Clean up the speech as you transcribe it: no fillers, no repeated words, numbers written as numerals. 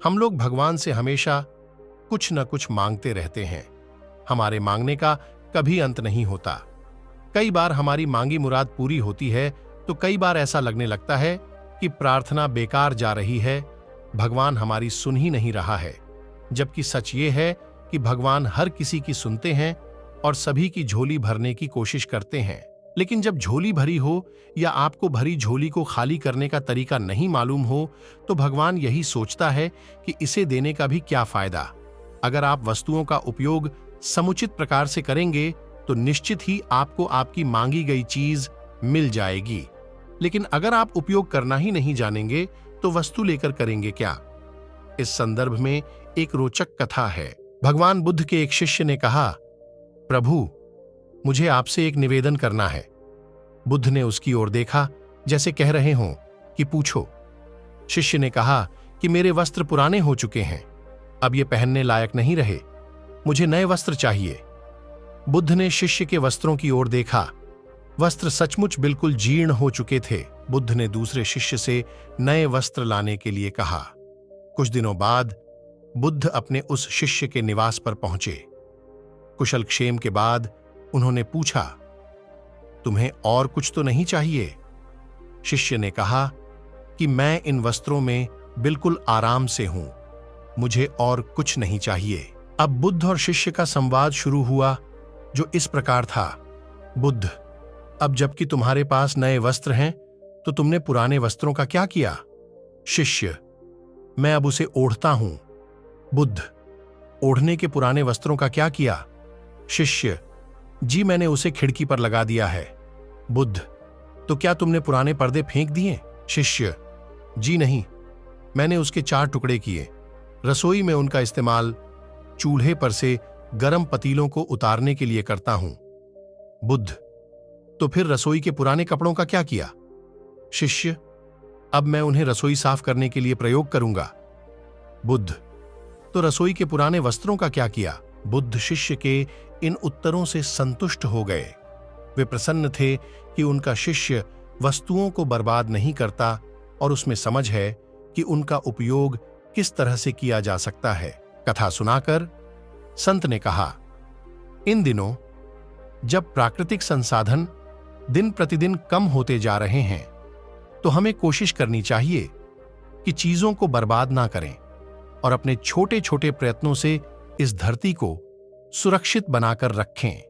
हम लोग भगवान से हमेशा कुछ न कुछ मांगते रहते हैं। हमारे मांगने का कभी अंत नहीं होता। कई बार हमारी मांगी मुराद पूरी होती है तो कई बार ऐसा लगने लगता है कि प्रार्थना बेकार जा रही है, भगवान हमारी सुन ही नहीं रहा है। जबकि सच ये है कि भगवान हर किसी की सुनते हैं और सभी की झोली भरने की कोशिश करते हैं। लेकिन जब झोली भरी हो या आपको भरी झोली को खाली करने का तरीका नहीं मालूम हो तो भगवान यही सोचता है कि इसे देने का भी क्या फायदा। अगर आप वस्तुओं का उपयोग समुचित प्रकार से करेंगे तो निश्चित ही आपको आपकी मांगी गई चीज मिल जाएगी। लेकिन अगर आप उपयोग करना ही नहीं जानेंगे तो वस्तु लेकर करेंगे क्या। इस संदर्भ में एक रोचक कथा है। भगवान बुद्ध के एक शिष्य ने कहा, प्रभु, मुझे आपसे एक निवेदन करना है। बुद्ध ने उसकी ओर देखा जैसे कह रहे हों कि पूछो। शिष्य ने कहा कि मेरे वस्त्र पुराने हो चुके हैं, अब ये पहनने लायक नहीं रहे, मुझे नए वस्त्र चाहिए। बुद्ध ने शिष्य के वस्त्रों की ओर देखा। वस्त्र सचमुच बिल्कुल जीर्ण हो चुके थे। बुद्ध ने दूसरे शिष्य से नए वस्त्र लाने के लिए कहा। कुछ दिनों बाद बुद्ध अपने उस शिष्य के निवास पर पहुंचे। कुशल क्षेम के बाद उन्होंने पूछा, तुम्हें और कुछ तो नहीं चाहिए? शिष्य ने कहा कि मैं इन वस्त्रों में बिल्कुल आराम से हूं, मुझे और कुछ नहीं चाहिए। अब बुद्ध और शिष्य का संवाद शुरू हुआ जो इस प्रकार था। बुद्ध, अब जबकि तुम्हारे पास नए वस्त्र हैं तो तुमने पुराने वस्त्रों का क्या किया? शिष्य, मैं अब उसे ओढ़ता हूं। बुद्ध, ओढ़ने के पुराने वस्त्रों का क्या किया? शिष्य, जी मैंने उसे खिड़की पर लगा दिया है। बुद्ध, तो क्या तुमने पुराने पर्दे फेंक दिए? शिष्य, जी नहीं, मैंने उसके 4 टुकड़े किए। रसोई में उनका इस्तेमाल चूल्हे पर से गर्म पतीलों को उतारने के लिए करता हूं। बुद्ध, तो फिर रसोई के पुराने कपड़ों का क्या किया? शिष्य, अब मैं उन्हें रसोई साफ करने के लिए प्रयोग करूंगा। बुद्ध, तो रसोई के पुराने वस्त्रों का क्या किया? बुद्ध शिष्य के इन उत्तरों से संतुष्ट हो गए। वे प्रसन्न थे कि उनका शिष्य वस्तुओं को बर्बाद नहीं करता और उसमें समझ है कि उनका उपयोग किस तरह से किया जा सकता है। कथा सुनाकर संत ने कहा, इन दिनों जब प्राकृतिक संसाधन दिन प्रतिदिन कम होते जा रहे हैं तो हमें कोशिश करनी चाहिए कि चीजों को बर्बाद ना करें और अपने छोटे छोटे प्रयत्नों से इस धरती को सुरक्षित बनाकर रखें।